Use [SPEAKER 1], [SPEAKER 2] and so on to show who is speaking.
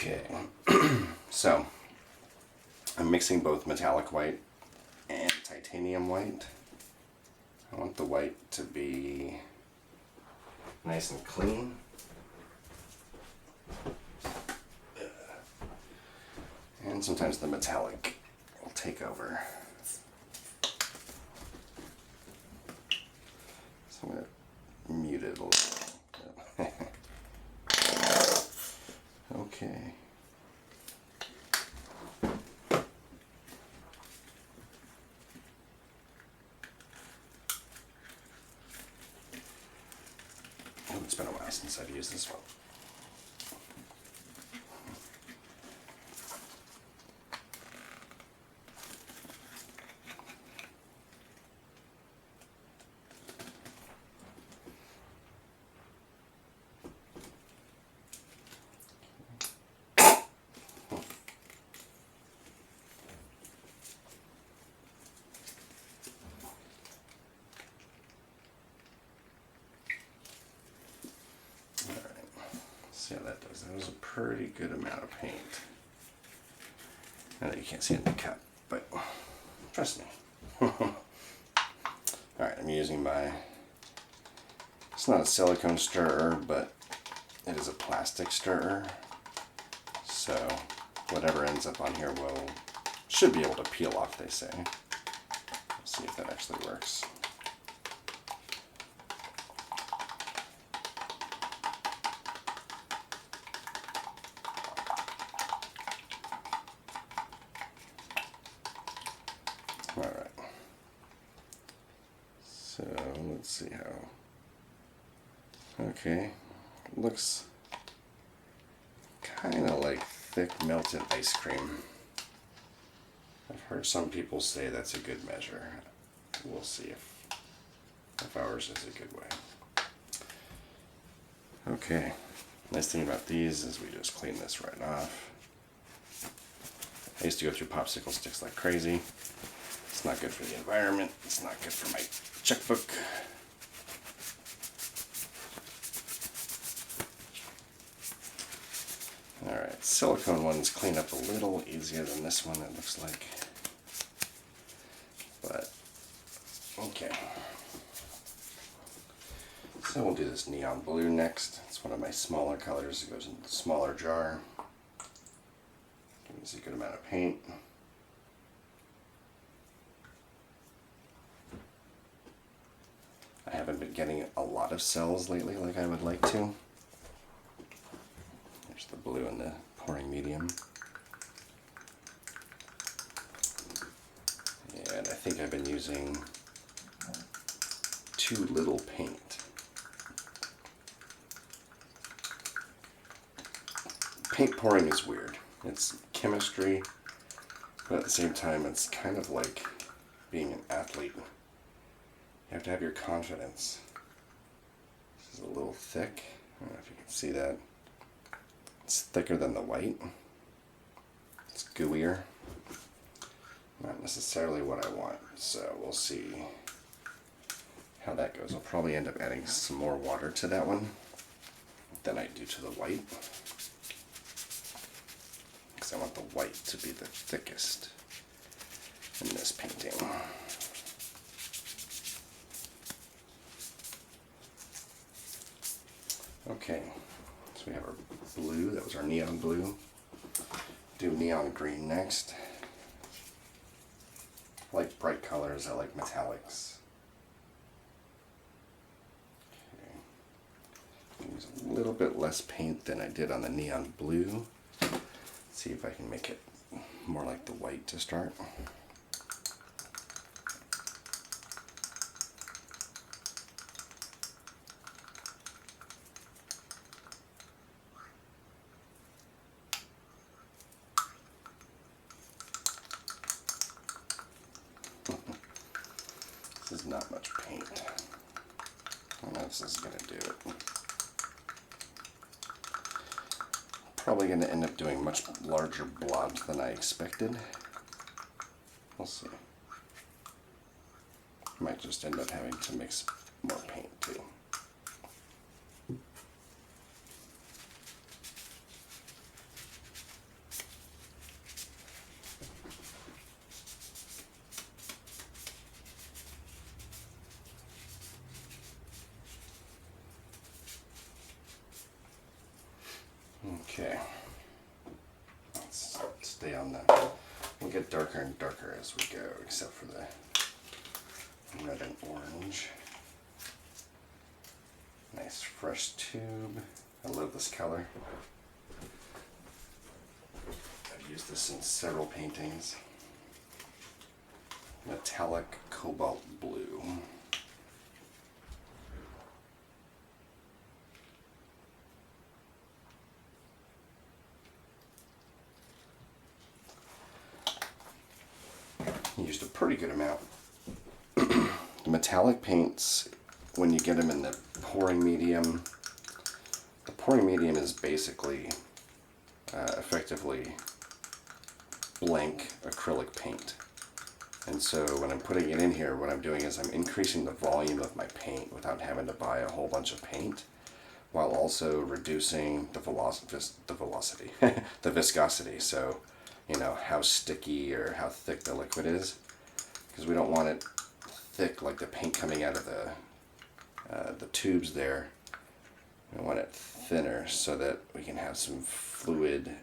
[SPEAKER 1] Okay, so I'm mixing both metallic white and titanium white. I want the white to be nice and clean. And sometimes the metallic will take over. So I'm going to mute it a little. Okay. Oh, it's been a while since I've used this one. See how that does. That was a pretty good amount of paint. I know you can't see it in the cup, but trust me. Alright, I'm using my, it's not a silicone stirrer, but it is a plastic stirrer. So whatever ends up on here should be able to peel off, they say. Let's see if that actually works. Alright, so let's see how, okay, looks kind of like thick melted ice cream. I've heard some people say that's a good measure. We'll see if ours is a good way. Okay, nice thing about these is we just clean this right off. I used to go through popsicle sticks like crazy. It's not good for the environment. It's not good for my checkbook. Alright, silicone ones clean up a little easier than this one, it looks like. But, okay. So we'll do this neon blue next. It's one of my smaller colors. It goes in the smaller jar. Gives a good amount of paint. I haven't been getting a lot of cells lately like I would like to. There's the blue and the pouring medium. And I think I've been using too little paint. Paint pouring is weird. It's chemistry, but at the same time it's kind of like being an athlete. You have to have your confidence. This is a little thick. I don't know if you can see that. It's thicker than the white. It's gooier. Not necessarily what I want, so we'll see how that goes. I'll probably end up adding some more water to that one than I do to the white, because I want the white to be the thickest in this painting. Okay, so we have our blue, that was our neon blue. Do neon green next. I like bright colors, I like metallics. Okay. Use a little bit less paint than I did on the neon blue. Let's see if I can make it more like the white to start. This is not much paint. I don't know if this is going to do it. Probably going to end up doing much larger blobs than I expected. We'll see. Might just end up having to mix more paint too. Okay. Let's stay on the... We'll get darker and darker as we go, except for the red and orange. Nice fresh tube. I love this color. I've used this in several paintings. Metallic cobalt blue. Used a pretty good amount. The metallic paints, when you get them in the pouring medium, the pouring medium is basically effectively blank acrylic paint. And so when I'm putting it in here, what I'm doing is I'm increasing the volume of my paint without having to buy a whole bunch of paint, while also reducing the velocity, the viscosity. So, you know, how sticky or how thick the liquid is, because we don't want it thick like the paint coming out of the tubes there. We want it thinner so that we can have some fluid